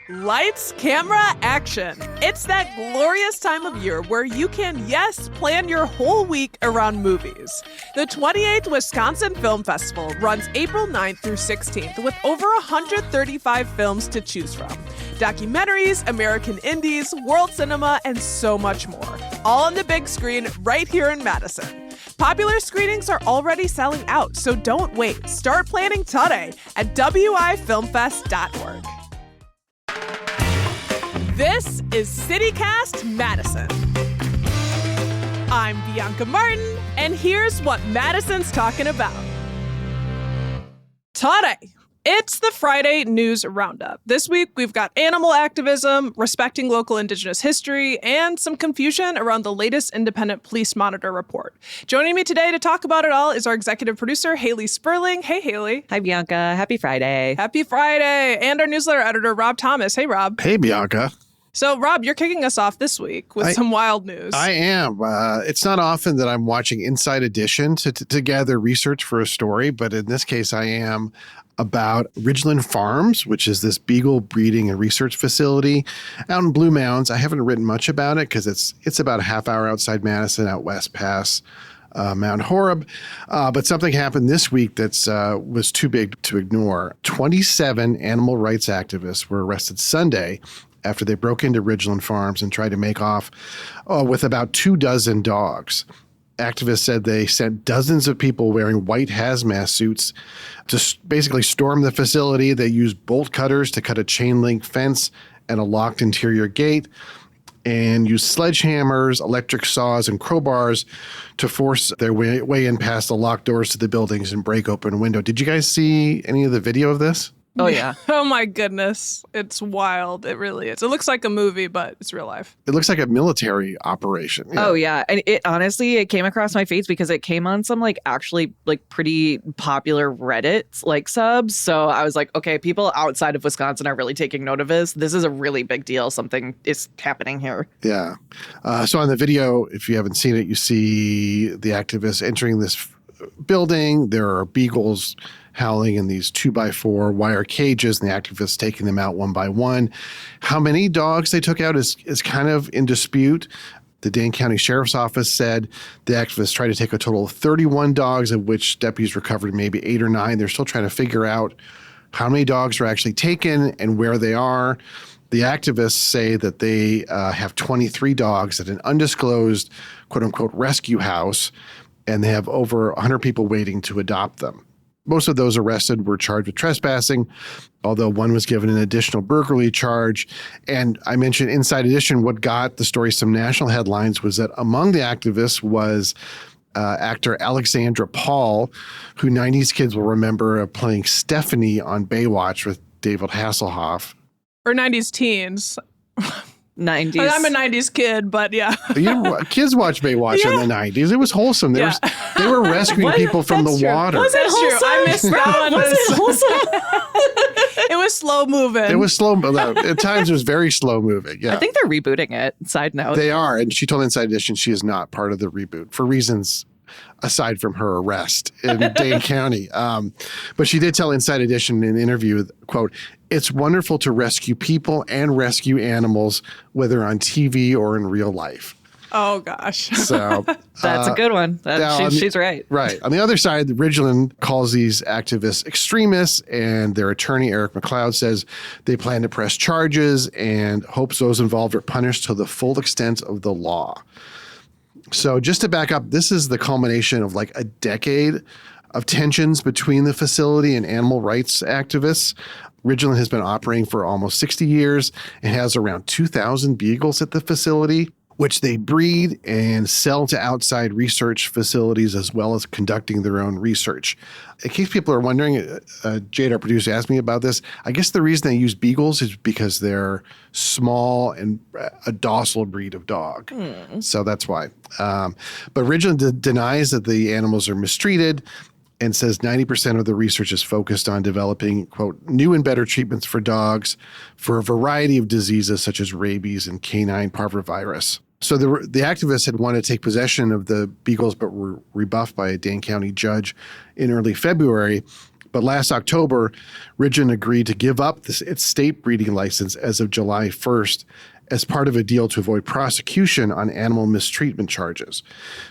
Lights, camera, action. It's that glorious time of year where you can, yes, plan your whole week around movies. The 28th Wisconsin Film Festival runs April 9th through 16th with over 135 films to choose from. Documentaries, American indies, world cinema, and so much more. All on the big screen right here in Madison. Popular screenings are already selling out, so don't wait. Start planning today at wifilmfest.org. This is CityCast Madison. I'm Bianca Martin, and here's what Madison's talking about. Today, it's the Friday News Roundup. This week, we've got animal activism, respecting local Indigenous history, and some confusion around the latest Independent Police Monitor report. Joining me today to talk about it all is our executive producer, Haley Sperling. Hey, Haley. Hi, Bianca. Happy Friday. Happy Friday. And our newsletter editor, Rob Thomas. Hey, Rob. Hey, Bianca. So, Rob, you're kicking us off this week with some wild news. I am. It's not often that I'm watching Inside Edition to gather research for a story, but in this case, I am about Ridgeland Farms, which is this beagle breeding and research facility out in Blue Mounds. I haven't written much about it because it's about a half hour outside Madison, out west past Mount Horeb. But something happened this week that was too big to ignore. 27 animal rights activists were arrested Sunday after they broke into Ridgeland Farms and tried to make off with about 24 dogs. Activists said they sent dozens of people wearing white hazmat suits to basically storm the facility. They used bolt cutters to cut a chain link fence and a locked interior gate, and used sledgehammers, electric saws, and crowbars to force their way in past the locked doors to the buildings and break open a window. Did you guys see any of the video of this? Oh, yeah. Oh, my goodness. It's wild. It really is. It looks like a movie, but it's real life. It looks like a military operation. Yeah. Oh, yeah. And it came across my feeds because it came on some actually pretty popular Reddit subs. So I was like, okay, people outside of Wisconsin are really taking note of this. This is a really big deal. Something is happening here. Yeah. So on the video, if you haven't seen it, you see the activists entering this building. There are beagles howling in these 2x4 wire cages, and the activists taking them out one by one. How many dogs they took out is kind of in dispute. The Dane County Sheriff's Office said the activists tried to take a total of 31 dogs, of which deputies recovered maybe 8 or 9. They're still trying to figure out how many dogs were actually taken and where they are. The activists say that they have 23 dogs at an undisclosed, quote-unquote, rescue house, and they have over 100 people waiting to adopt them. Most of those arrested were charged with trespassing, although one was given an additional burglary charge. And I mentioned Inside Edition. What got the story some national headlines was that among the activists was actor Alexandra Paul, who 90s kids will remember playing Stephanie on Baywatch with David Hasselhoff. Or 90s teens. 90s. I'm a 90s kid, but yeah. Kids watch Baywatch in the 90s. It was wholesome. They were rescuing people from the water. Was it wholesome? I missed that one. Was it wholesome? It was slow moving. It was slow. At times it was very slow moving. Yeah. I think they're rebooting it. Side note. They are. And she told Inside Edition she is not part of the reboot for reasons aside from her arrest in Dane County. But she did tell Inside Edition in an interview, quote, "It's wonderful to rescue people and rescue animals, whether on TV or in real life." Oh, gosh. So that's a good one. She's right. Right. On the other side, Ridgeland calls these activists extremists, and their attorney, Eric McLeod, says they plan to press charges and hopes those involved are punished to the full extent of the law. So just to back up, this is the culmination of a decade of tensions between the facility and animal rights activists. Ridgeland has been operating for almost 60 years and has around 2,000 beagles at the facility, which they breed and sell to outside research facilities as well as conducting their own research. In case people are wondering, Jade, our producer, asked me about this. I guess the reason they use beagles is because they're small and a docile breed of dog. So that's why. But Ridgeland denies that the animals are mistreated and says 90% of the research is focused on developing, quote, new and better treatments for dogs for a variety of diseases such as rabies and canine parvovirus. So the activists had wanted to take possession of the beagles, but were rebuffed by a Dane County judge in early February. But last October, Ridgeland agreed to give up its state breeding license as of July 1st as part of a deal to avoid prosecution on animal mistreatment charges.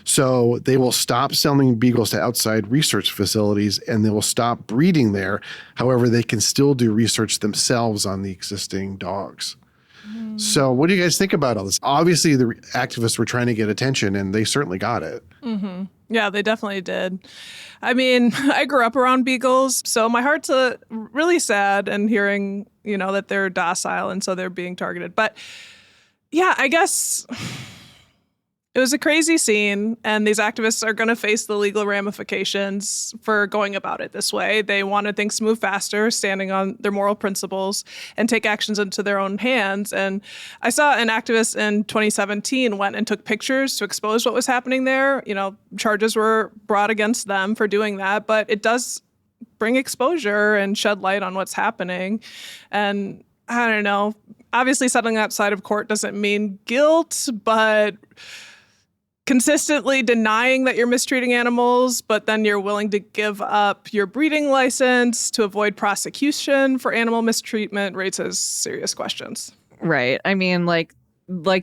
So they will stop selling beagles to outside research facilities and they will stop breeding there. However, they can still do research themselves on the existing dogs. So what do you guys think about all this? Obviously, the activists were trying to get attention, and they certainly got it. Mm-hmm. Yeah, they definitely did. I mean, I grew up around beagles, so my heart's really sad and hearing, that they're docile and so they're being targeted. But yeah, I guess it was a crazy scene, and these activists are going to face the legal ramifications for going about it this way. They wanted things to move faster, standing on their moral principles, and take actions into their own hands. And I saw an activist in 2017 went and took pictures to expose what was happening there. Charges were brought against them for doing that, but it does bring exposure and shed light on what's happening. And I don't know, obviously settling outside of court doesn't mean guilt, but consistently denying that you're mistreating animals, but then you're willing to give up your breeding license to avoid prosecution for animal mistreatment raises serious questions. Right. I mean, like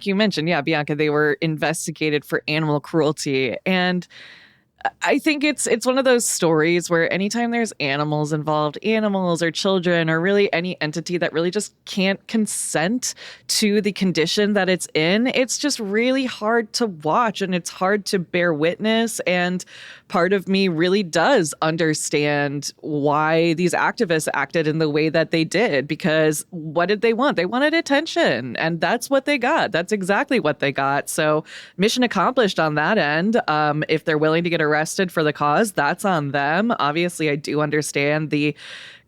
you mentioned, yeah, Bianca, they were investigated for animal cruelty. And I think it's one of those stories where anytime there's animals involved, animals or children or really any entity that really just can't consent to the condition that it's in, it's just really hard to watch and it's hard to bear witness. And part of me really does understand why these activists acted in the way that they did, because what did they want? They wanted attention, and that's what they got. That's exactly what they got. So mission accomplished on that end. If they're willing to get arrested for the cause, that's on them. Obviously, I do understand the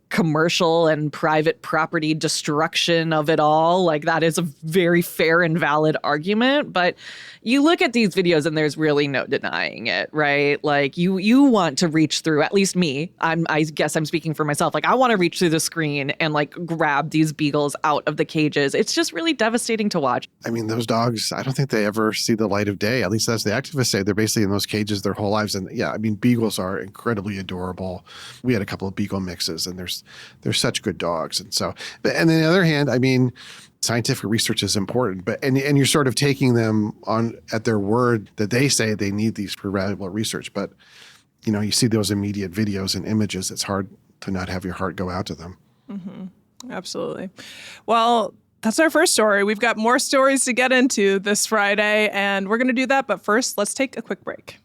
commercial and private property destruction of it all. Like, that is a very fair and valid argument. But you look at these videos and there's really no denying it, right? Like, you want to reach through, at least me, I guess I'm speaking for myself. Like, I want to reach through the screen and like grab these beagles out of the cages. It's just really devastating to watch. I mean, those dogs, I don't think they ever see the light of day. At least as the activists say, they're basically in those cages their whole lives. And yeah, I mean, beagles are incredibly adorable. We had a couple of beagle mixes, and they're such good dogs. And so, but on the other hand, I mean, scientific research is important, but and you're sort of taking them on at their word that they say they need these for valuable research. But you see those immediate videos and images, it's hard to not have your heart go out to them. Mm-hmm. Absolutely. Well, that's our first story. We've got more stories to get into this Friday, and we're going to do that. But first, let's take a quick break.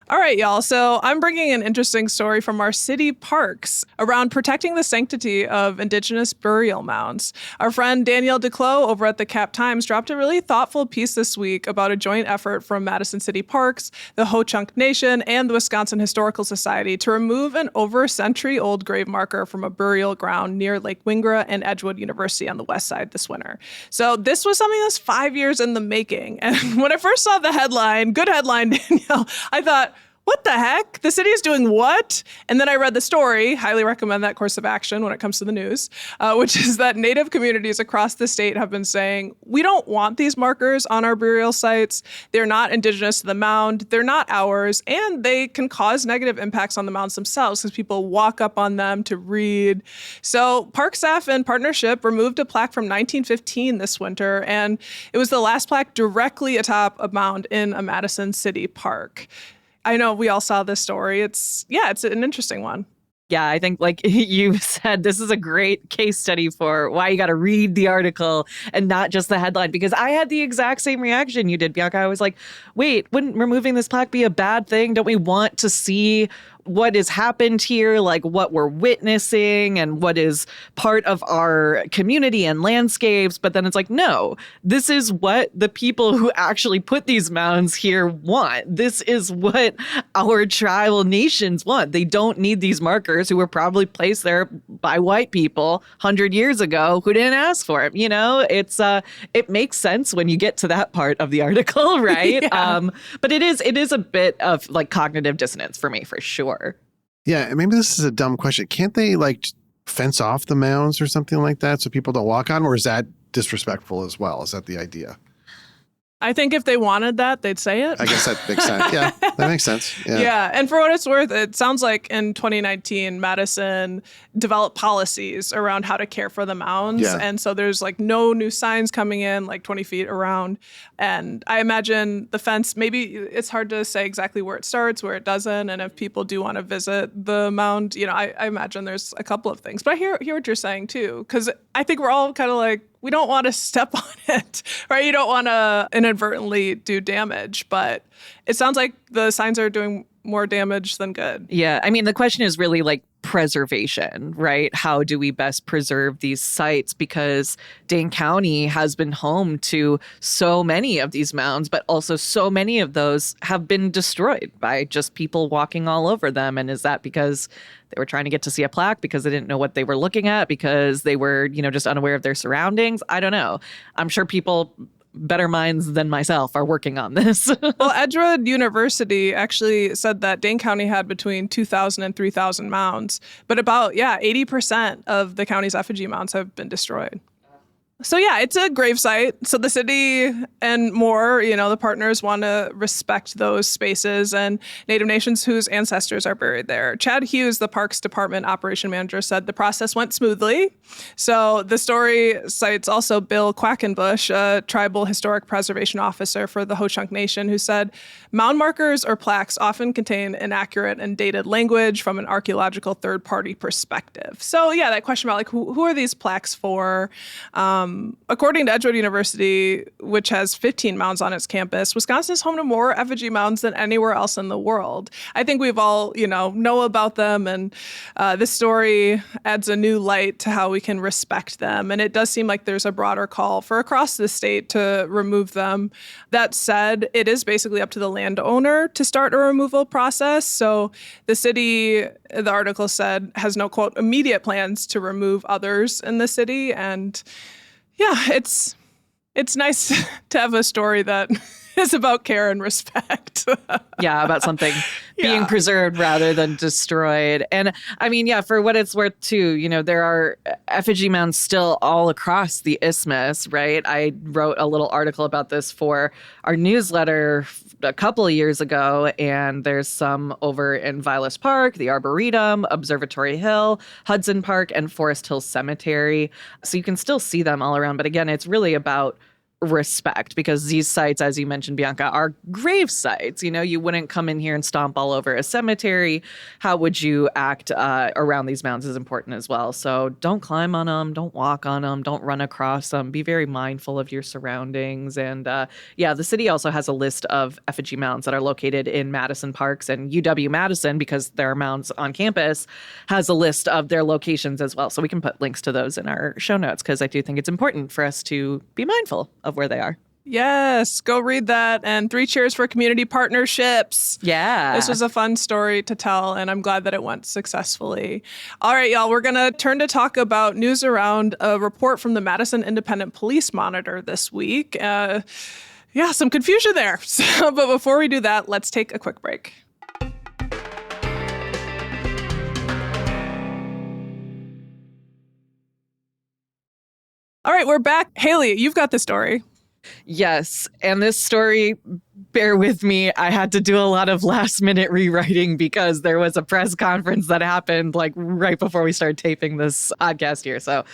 All right, y'all. So I'm bringing an interesting story from our city parks around protecting the sanctity of Indigenous burial mounds. Our friend Danielle Duclos over at the Cap Times dropped a really thoughtful piece this week about a joint effort from Madison City Parks, the Ho-Chunk Nation, and the Wisconsin Historical Society to remove an over-century-old grave marker from a burial ground near Lake Wingra and Edgewood University on the west side this winter. So this was something that's 5 years in the making. And when I first saw the headline, good headline, Danielle, I thought, what the heck? The city is doing what? And then I read the story, highly recommend that course of action when it comes to the news, which is that Native communities across the state have been saying, we don't want these markers on our burial sites. They're not indigenous to the mound. They're not ours. And they can cause negative impacts on the mounds themselves because people walk up on them to read. So park staff in partnership removed a plaque from 1915 this winter. And it was the last plaque directly atop a mound in a Madison City park. I know we all saw this story. It's an interesting one. Yeah, I think like you said, this is a great case study for why you got to read the article and not just the headline, because I had the exact same reaction you did, Bianca. I was like, wait, wouldn't removing this plaque be a bad thing? Don't we want to see what has happened here, like what we're witnessing and what is part of our community and landscapes? But then it's like, no, this is what the people who actually put these mounds here want. This is what our tribal nations want. They don't need these markers who were probably placed there by white people 100 years ago who didn't ask for it. It makes sense when you get to that part of the article, right? Yeah. But it is a bit of like cognitive dissonance for me, for sure. Yeah, and maybe this is a dumb question. Can't they like fence off the mounds or something like that so people don't walk on? Or is that disrespectful as well? Is that the idea? I think if they wanted that, they'd say it. I guess that makes sense. Yeah, that makes sense. Yeah. And for what it's worth, it sounds like in 2019, Madison developed policies around how to care for the mounds. Yeah. And so there's like no new signs coming in like 20 feet around. And I imagine the fence, maybe it's hard to say exactly where it starts, where it doesn't. And if people do want to visit the mound, you know, I imagine there's a couple of things. But I hear what you're saying too, because I think we're all kind of like, we don't want to step on it, right? You don't want to inadvertently do damage, but it sounds like the signs are doing more damage than good. Yeah. I mean, the question is really like preservation, right? How do we best preserve these sites? Because Dane County has been home to so many of these mounds, but also so many of those have been destroyed by just people walking all over them. And is that because they were trying to get to see a plaque, because they didn't know what they were looking at, because they were, you know, just unaware of their surroundings? I don't know. I'm sure people better minds than myself are working on this. Well, Edgewood University actually said that Dane County had between 2,000 and 3,000 mounds, but about, 80% of the county's effigy mounds have been destroyed. So yeah, it's a gravesite. So the city and more, you know, the partners want to respect those spaces and Native nations whose ancestors are buried there. Chad Hughes, the Parks Department operation manager, said the process went smoothly. So the story cites also Bill Quackenbush, a tribal historic preservation officer for the Ho-Chunk Nation, who said mound markers or plaques often contain inaccurate and dated language from an archaeological third-party perspective. So yeah, that question about like who are these plaques for? According to Edgewood University, which has 15 mounds on its campus, Wisconsin is home to more effigy mounds than anywhere else in the world. I think we've all, know about them, and this story adds a new light to how we can respect them. And it does seem like there's a broader call for across the state to remove them. That said, it is basically up to the landowner to start a removal process. So the city, the article said, has no, quote, immediate plans to remove others in the city. And yeah, it's nice to have a story that is about care and respect. Yeah, about something being preserved rather than destroyed. And I mean, yeah, for what it's worth too, there are effigy mounds still all across the isthmus, right? I wrote a little article about this for our newsletter a couple of years ago, and there's some over in Vilas Park, the Arboretum, Observatory Hill, Hudson Park, and Forest Hill Cemetery. So you can still see them all around. But again, it's really about respect, because these sites, as you mentioned, Bianca, are grave sites. You wouldn't come in here and stomp all over a cemetery. How would you act around these mounds is important as well. So don't climb on them, don't walk on them, don't run across them. Be very mindful of your surroundings. And the city also has a list of effigy mounds that are located in Madison Parks, and UW-Madison, because there are mounds on campus, has a list of their locations as well. So we can put links to those in our show notes, because I do think it's important for us to be mindful of where they are. Yes, go read that. And 3 cheers for community partnerships. Yeah. This was a fun story to tell, and I'm glad that it went successfully. All right, y'all, we're going to turn to talk about news around a report from the Madison Independent Police Monitor this week. Some confusion there. But before we do that, let's take a quick break. All right, we're back. Haley, you've got the story. Yes. And this story, bear with me, I had to do a lot of last minute rewriting because there was a press conference that happened like right before we started taping this podcast here. So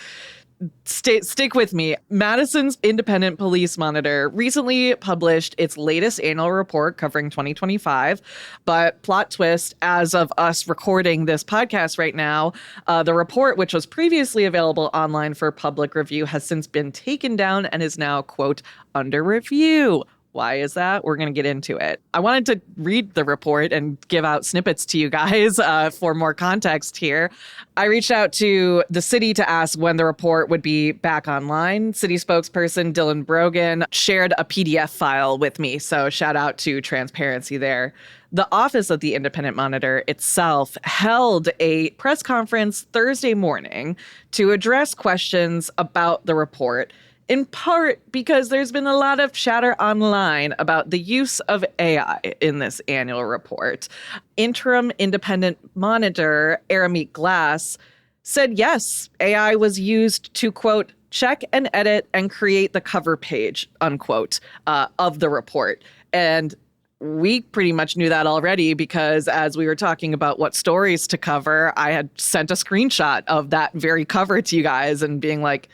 stick with me. Madison's Independent Police Monitor recently published its latest annual report covering 2025. But plot twist, as of us recording this podcast right now, the report, which was previously available online for public review, has since been taken down and is now, quote, under review. Why is that? We're going to get into it. I wanted to read the report and give out snippets to you guys for more context here. I reached out to the city to ask when the report would be back online. City spokesperson Dylan Brogan shared a PDF file with me, so shout out to transparency there. The Office of the Independent Monitor itself held a press conference Thursday morning to address questions about the report, in part because there's been a lot of chatter online about the use of AI in this annual report. Interim independent monitor Aramik Glass said, yes, AI was used to, quote, check and edit and create the cover page, unquote, of the report. And we pretty much knew that already because as we were talking about what stories to cover, I had sent a screenshot of that very cover to you guys and being like,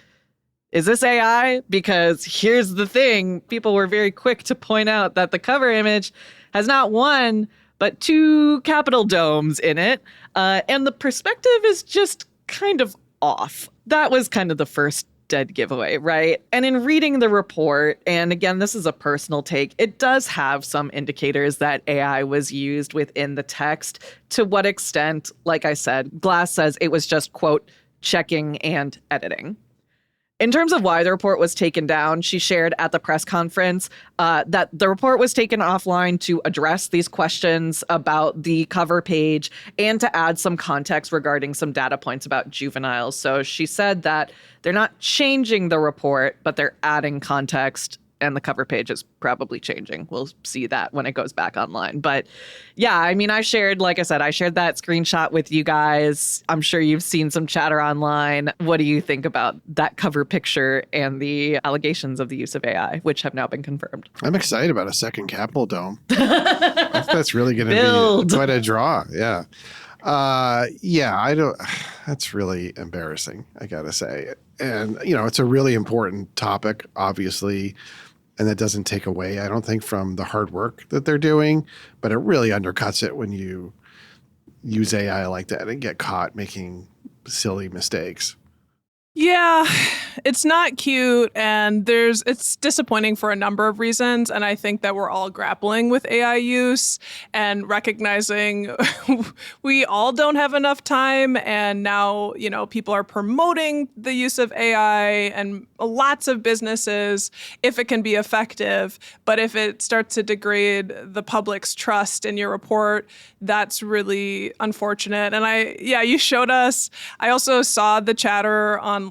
is this AI? Because here's the thing. People were very quick to point out that the cover image has not one, but 2 Capitol domes in it. And the perspective is just kind of off. That was kind of the first dead giveaway, right? And in reading the report, and again, this is a personal take, it does have some indicators that AI was used within the text. To what extent, like I said, Glass says it was just, quote, checking and editing. In terms of why the report was taken down, she shared at the press conference that the report was taken offline to address these questions about the cover page and to add some context regarding some data points about juveniles. So she said that they're not changing the report, but they're adding context, and the cover page is probably changing. We'll see that when it goes back online. But yeah, I mean, I shared that screenshot with you guys. I'm sure you've seen some chatter online. What do you think about that cover picture and the allegations of the use of AI, which have now been confirmed? I'm excited about a second Capitol dome. I think that's really going to be quite a draw. Yeah. That's really embarrassing, I got to say. And, it's a really important topic, obviously. And that doesn't take away, I don't think, from the hard work that they're doing, but it really undercuts it when you use AI like that and get caught making silly mistakes. Yeah, it's not cute, and it's disappointing for a number of reasons. And I think that we're all grappling with AI use and recognizing we all don't have enough time. And now, people are promoting the use of AI and lots of businesses if it can be effective. But if it starts to degrade the public's trust in your report, that's really unfortunate. And you showed us. I also saw the chatter online,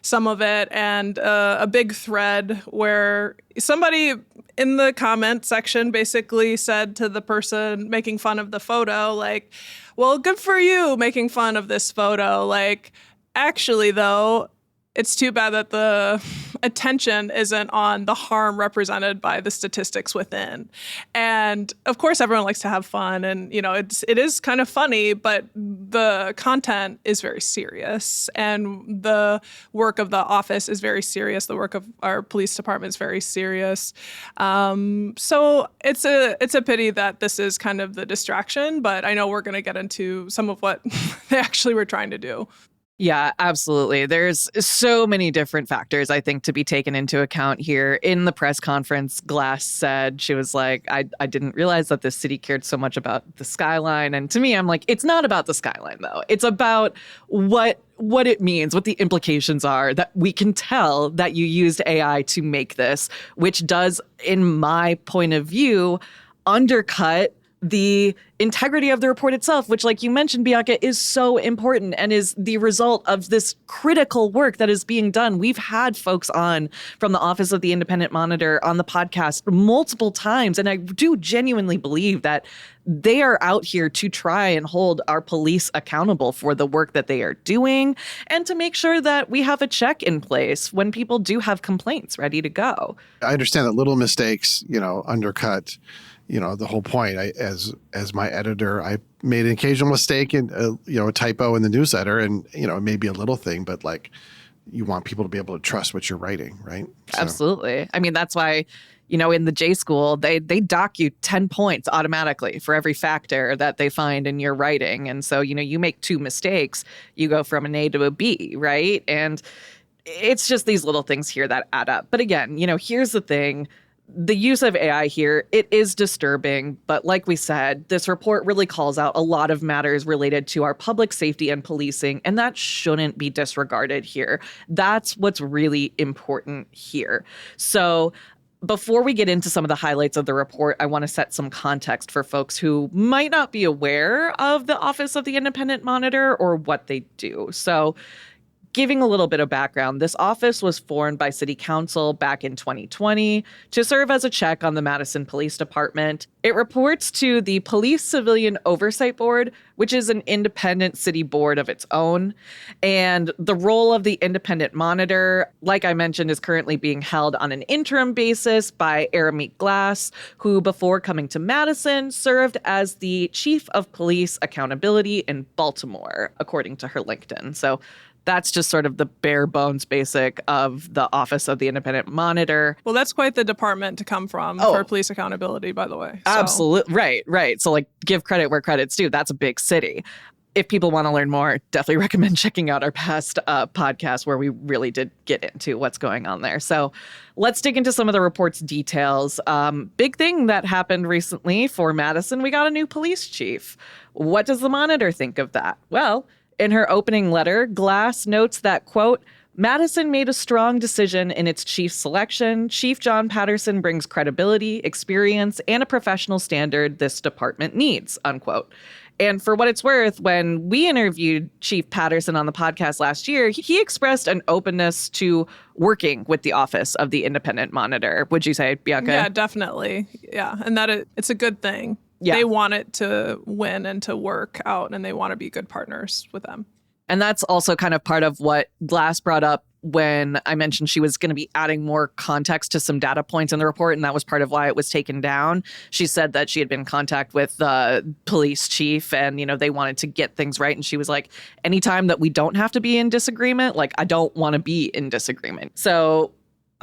some of it, and a big thread where somebody in the comment section basically said to the person making fun of the photo, like, well, good for you making fun of this photo. Like, actually, though, it's too bad that the attention isn't on the harm represented by the statistics within. And of course, everyone likes to have fun, and it is kind of funny, but the content is very serious, and the work of the office is very serious. The work of our police department is very serious. So it's a pity that this is kind of the distraction, but I know we're going to get into some of what they actually were trying to do. Yeah, absolutely. There's so many different factors, I think, to be taken into account here. In the press conference, Glass said, she was like, I didn't realize that this city cared so much about the skyline. And to me, I'm like, it's not about the skyline, though. It's about what it means, what the implications are, that we can tell that you used AI to make this, which does, in my point of view, undercut the integrity of the report itself, which, like you mentioned, Bianca, is so important and is the result of this critical work that is being done. We've had folks on from the Office of the Independent Monitor on the podcast multiple times, and I do genuinely believe that they are out here to try and hold our police accountable for the work that they are doing and to make sure that we have a check in place when people do have complaints ready to go. I understand that little mistakes, undercut the whole point. As my editor, I made an occasional mistake in, a typo in the newsletter, and, it may be a little thing, but like, you want people to be able to trust what you're writing, right? So. Absolutely. I mean, that's why, in the J school, they dock you 10 points automatically for every factor that they find in your writing. And so, you make 2 mistakes, you go from an A to a B, right? And it's just these little things here that add up. But again, here's the thing. The use of AI here, it is disturbing, but like we said, this report really calls out a lot of matters related to our public safety and policing, and that shouldn't be disregarded here. That's what's really important here. So before we get into some of the highlights of the report, I want to set some context for folks who might not be aware of the Office of the Independent Monitor or what they do. So giving a little bit of background, this office was formed by City Council back in 2020 to serve as a check on the Madison Police Department. It reports to the Police Civilian Oversight Board, which is an independent city board of its own. And the role of the independent monitor, like I mentioned, is currently being held on an interim basis by Arameet Glass, who before coming to Madison served as the chief of police accountability in Baltimore, according to her LinkedIn. So that's just sort of the bare bones basic of the Office of the Independent Monitor. Well, that's quite the department to come from for police accountability, by the way. So. Absolutely. Right. So like give credit where credit's due. That's a big city. If people want to learn more, definitely recommend checking out our past podcast where we really did get into what's going on there. So let's dig into some of the report's details. Big thing that happened recently for Madison, we got a new police chief. What does the Monitor think of that? Well, in her opening letter, Glass notes that, quote, Madison made a strong decision in its chief selection. Chief John Patterson brings credibility, experience, and a professional standard this department needs, unquote. And for what it's worth, when we interviewed Chief Patterson on the podcast last year, he expressed an openness to working with the Office of the Independent Monitor. Would you say, Bianca? Yeah, definitely. Yeah, and it's a good thing. Yeah. They want it to win and to work out, and they want to be good partners with them. And that's also kind of part of what Glass brought up when I mentioned she was going to be adding more context to some data points in the report, and that was part of why it was taken down. She said that she had been in contact with the police chief and, they wanted to get things right. And she was like, anytime that we don't have to be in disagreement, like, I don't want to be in disagreement. So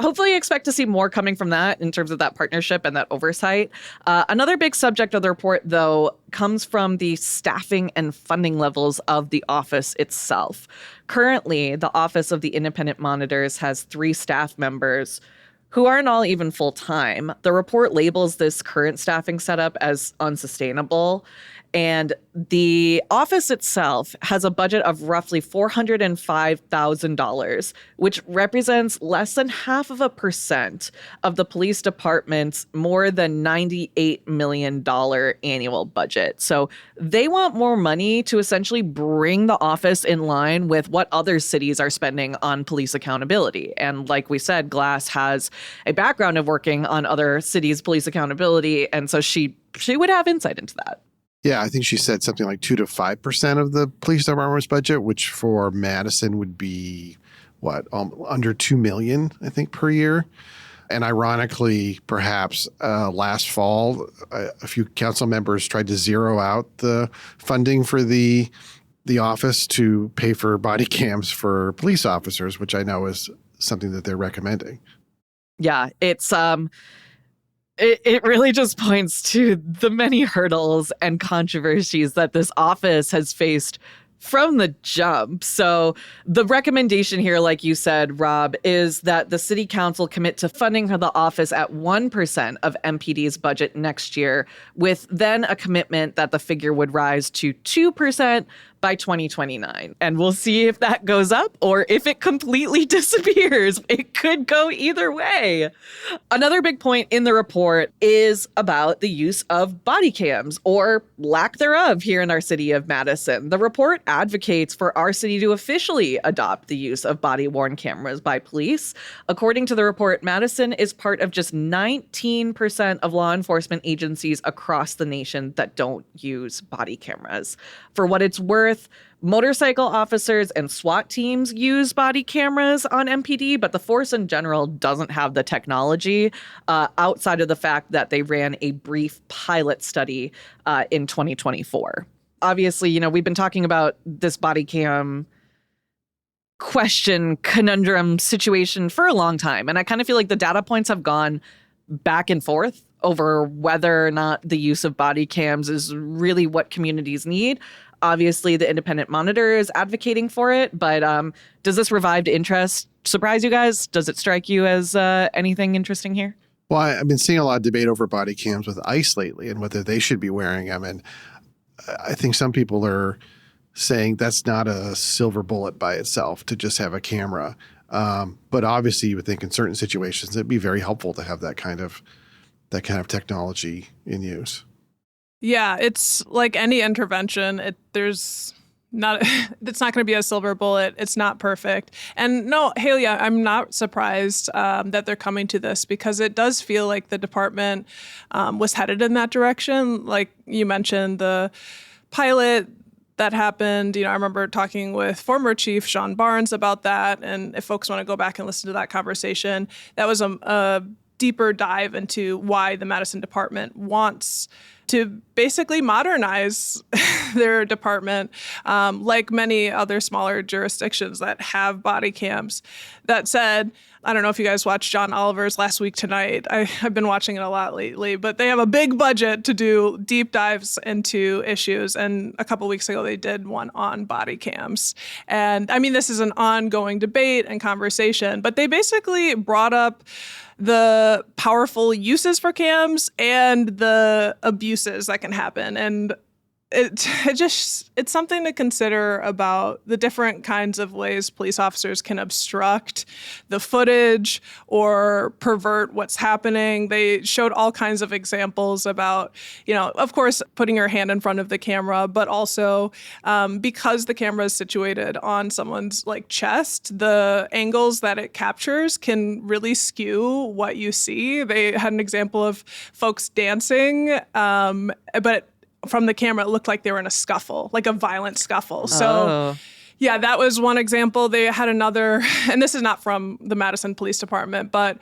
hopefully expect to see more coming from that in terms of that partnership and that oversight. Another big subject of the report, though, comes from the staffing and funding levels of the office itself. Currently, the Office of the Independent Monitors has 3 staff members who aren't all even full-time. The report labels this current staffing setup as unsustainable. And the office itself has a budget of roughly $405,000, which represents less than 0.5% of the police department's more than $98 million annual budget. So they want more money to essentially bring the office in line with what other cities are spending on police accountability. And like we said, Glass has a background of working on other cities' police accountability. And so she would have insight into that. Yeah, I think she said something like 2 to 5% of the police department's budget, which for Madison would be, under $2 million, I think, per year. And ironically, perhaps last fall, a few council members tried to zero out the funding for the office to pay for body cams for police officers, which I know is something that they're recommending. Yeah, it's It really just points to the many hurdles and controversies that this office has faced from the jump. So the recommendation here, like you said, Rob, is that the city council commit to funding the office at 1% of MPD's budget next year, with then a commitment that the figure would rise to 2% by 2029. And we'll see if that goes up or if it completely disappears. It could go either way. Another big point in the report is about the use of body cams, or lack thereof, here in our city of Madison. The report advocates for our city to officially adopt the use of body-worn cameras by police. According to the report, Madison is part of just 19% of law enforcement agencies across the nation that don't use body cameras. For what it's worth, motorcycle officers and SWAT teams use body cameras on MPD, but the force in general doesn't have the technology outside of the fact that they ran a brief pilot study in 2024. Obviously, we've been talking about this body cam question, conundrum situation for a long time. And I kind of feel like the data points have gone back and forth over whether or not the use of body cams is really what communities need. Obviously, the Independent Monitor is advocating for it, but does this revived interest surprise you guys? Does it strike you as anything interesting here? Well, I've been seeing a lot of debate over body cams with ICE lately and whether they should be wearing them. And I think some people are saying that's not a silver bullet by itself to just have a camera. But obviously, you would think in certain situations it'd be very helpful to have that kind of technology in use. Yeah, it's like any intervention. There's Not it's not going to be a silver bullet. It's not perfect. And no, Haley, I'm not surprised that they're coming to this, because it does feel like the department was headed in that direction. Like you mentioned, the pilot that happened, I remember talking with former Chief Sean Barnes about that. And if folks want to go back and listen to that conversation, that was a deeper dive into why the Madison department wants to basically modernize their department, like many other smaller jurisdictions that have body cams. That said, I don't know if you guys watched John Oliver's Last Week Tonight. I've been watching it a lot lately, but they have a big budget to do deep dives into issues. And a couple weeks ago, they did one on body cams. And I mean, this is an ongoing debate and conversation, but they basically brought up the powerful uses for cams and the abuses that can happen. And it's something to consider about the different kinds of ways police officers can obstruct the footage or pervert what's happening. They showed all kinds of examples about, of course, putting your hand in front of the camera, but also because the camera is situated on someone's chest, the angles that it captures can really skew what you see. They had an example of folks dancing, but from the camera, it looked like they were in a scuffle, like a violent scuffle. So, yeah, that was one example. They had another, and this is not from the Madison Police Department, but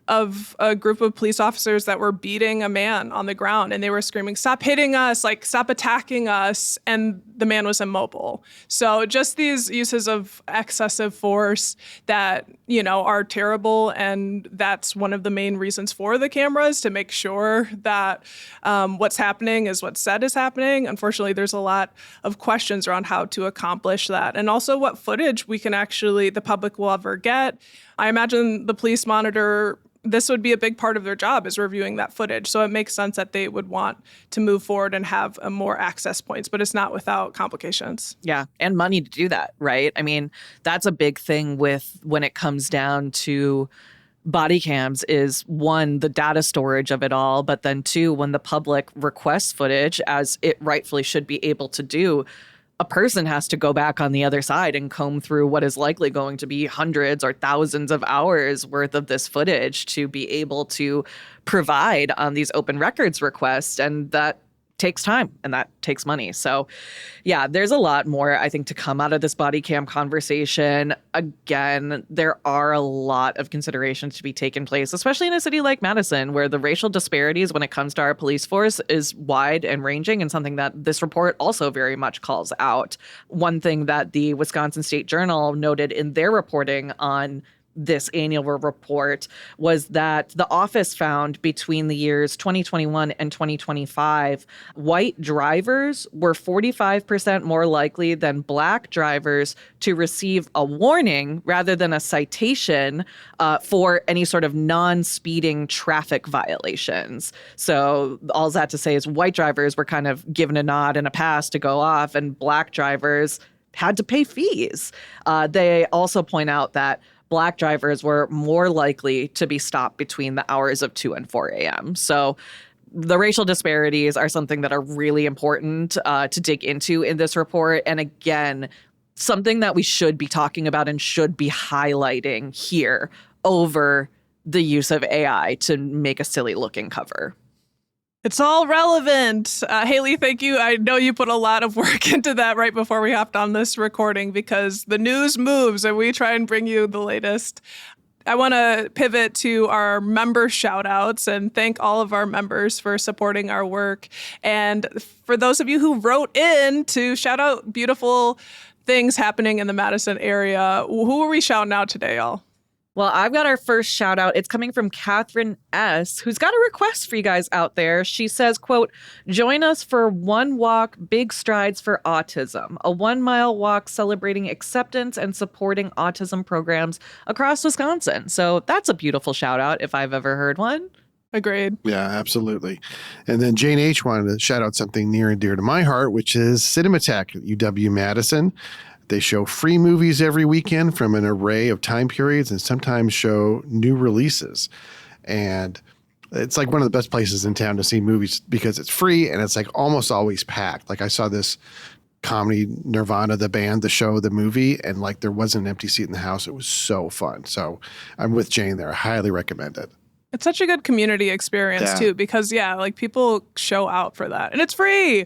of a group of police officers that were beating a man on the ground, and they were screaming, "Stop hitting us, stop attacking us," and the man was immobile. So just these uses of excessive force that, are terrible, and that's one of the main reasons for the cameras, to make sure that what's happening is what's said is happening. Unfortunately, there's a lot of questions around how to accomplish that, and also what footage the public will ever get. I imagine the police monitor, this would be a big part of their job, is reviewing that footage. So it makes sense that they would want to move forward and have more access points, but it's not without complications. Yeah, and money to do that, right? I mean, that's a big thing when it comes down to body cams is, one, the data storage of it all, but then two, when the public requests footage, as it rightfully should be able to do, a person has to go back on the other side and comb through what is likely going to be hundreds or thousands of hours worth of this footage to be able to provide on these open records requests. And that takes time and that takes money. So yeah, there's a lot more, I think, to come out of this body cam conversation. Again, there are a lot of considerations to be taken place, especially in a city like Madison, where the racial disparities when it comes to our police force is wide and ranging, and something that this report also very much calls out. One thing that the Wisconsin State Journal noted in their reporting on this annual report was that the office found between the years 2021 and 2025, white drivers were 45% more likely than black drivers to receive a warning rather than a citation for any sort of non-speeding traffic violations. So all that to say is white drivers were kind of given a nod and a pass to go off, and black drivers had to pay fees. They also point out that Black drivers were more likely to be stopped between the hours of 2 and 4 a.m. So the racial disparities are something that are really important to dig into in this report. And again, something that we should be talking about and should be highlighting here over the use of AI to make a silly looking cover. It's all relevant. Haley, thank you. I know you put a lot of work into that right before we hopped on this recording, because the news moves and we try and bring you the latest. I want to pivot to our member shout outs and thank all of our members for supporting our work. And for those of you who wrote in to shout out beautiful things happening in the Madison area, who are we shouting out today, y'all? Well, I've got our first shout out. It's coming from Catherine S., who's got a request for you guys out there. She says, quote, "Join us for One Walk, Big Strides for Autism, a 1-mile walk celebrating acceptance and supporting autism programs across Wisconsin." So that's a beautiful shout out if I've ever heard one. Agreed. Yeah, absolutely. And then Jane H. wanted to shout out something near and dear to my heart, which is Cinematech at UW-Madison. They show free movies every weekend from an array of time periods and sometimes show new releases. And it's like one of the best places in town to see movies because it's free and it's like almost always packed. Like I saw this comedy Nirvana, the band, the show, the movie, and like there wasn't an empty seat in the house. It was so fun. So I'm with Jane there. I highly recommend it. It's such a good community experience too, because like people show out for that, and it's free.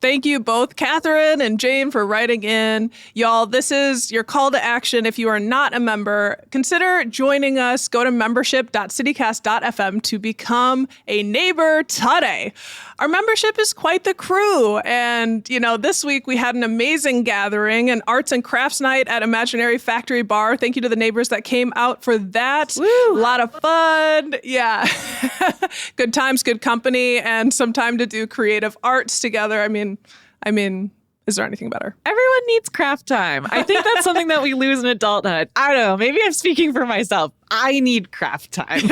Thank you both, Catherine and Jane, for writing in. Y'all, this is your call to action. If you are not a member, consider joining us. Go to membership.citycast.fm to become a neighbor today. Our membership is quite the crew. And, this week we had an amazing gathering, an arts and crafts night at Imaginary Factory Bar. Thank you to the neighbors that came out for that. Woo. A lot of fun. Yeah. Good times, good company, and some time to do creative arts together. I mean, is there anything better? Everyone needs craft time. I think that's something that we lose in adulthood. I don't know. Maybe I'm speaking for myself. I need craft time.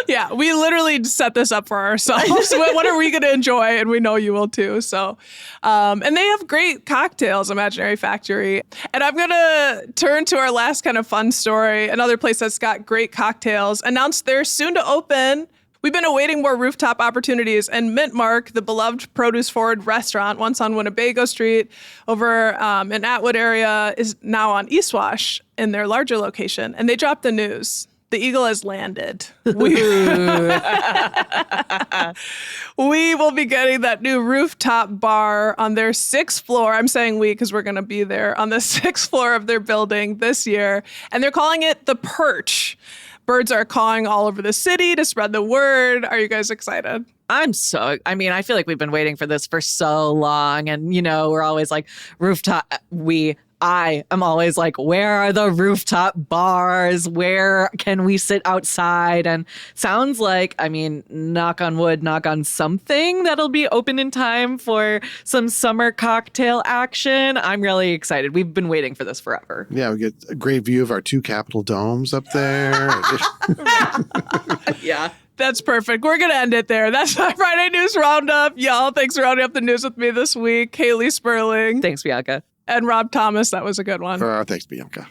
Yeah, we literally set this up for ourselves. What are we going to enjoy? And we know you will too. So, and they have great cocktails, Imaginary Factory. And I'm going to turn to our last kind of fun story. Another place that's got great cocktails announced they're soon to open. We've been awaiting more rooftop opportunities, and Mint Mark, the beloved produce-forward restaurant once on Winnebago Street over in Atwood area, is now on Eastwash in their larger location. And they dropped the news. The Eagle has landed. We will be getting that new rooftop bar on their 6th floor. I'm saying we because we're going to be there on the 6th floor of their building this year. And they're calling it the Perch. Birds are cawing all over the city to spread the word. Are you guys excited? I feel like we've been waiting for this for so long. And, we're always like rooftop. I am always like, where are the rooftop bars? Where can we sit outside? And sounds like, knock on wood, knock on something that'll be open in time for some summer cocktail action. I'm really excited. We've been waiting for this forever. Yeah, we get a great view of our 2 Capitol domes up there. Yeah. That's perfect. We're going to end it there. That's my Friday News Roundup. Y'all, thanks for rounding up the news with me this week. Haley Sperling. Thanks, Bianca. And Rob Thomas. That was a good one. Thanks, Bianca.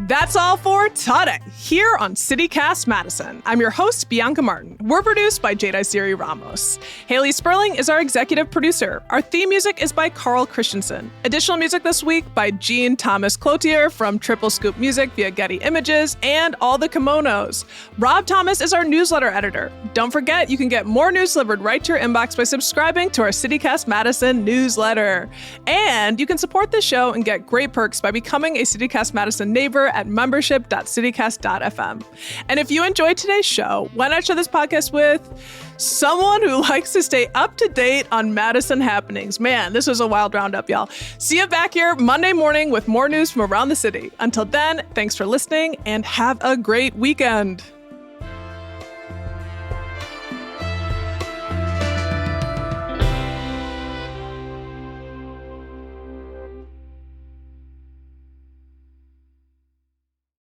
That's all for today here on CityCast Madison. I'm your host, Bianca Martin. We're produced by Jada Siri Ramos. Haley Sperling is our executive producer. Our theme music is by Carl Christensen. Additional music this week by Jean Thomas Cloutier from Triple Scoop Music via Getty Images and All the Kimonos. Rob Thomas is our newsletter editor. Don't forget, you can get more news delivered right to your inbox by subscribing to our CityCast Madison newsletter. And you can support this show and get great perks by becoming a CityCast Madison neighbor at membership.citycast.fm. And if you enjoyed today's show, why not share this podcast with someone who likes to stay up to date on Madison happenings? Man, this was a wild roundup, y'all. See you back here Monday morning with more news from around the city. Until then, thanks for listening and have a great weekend.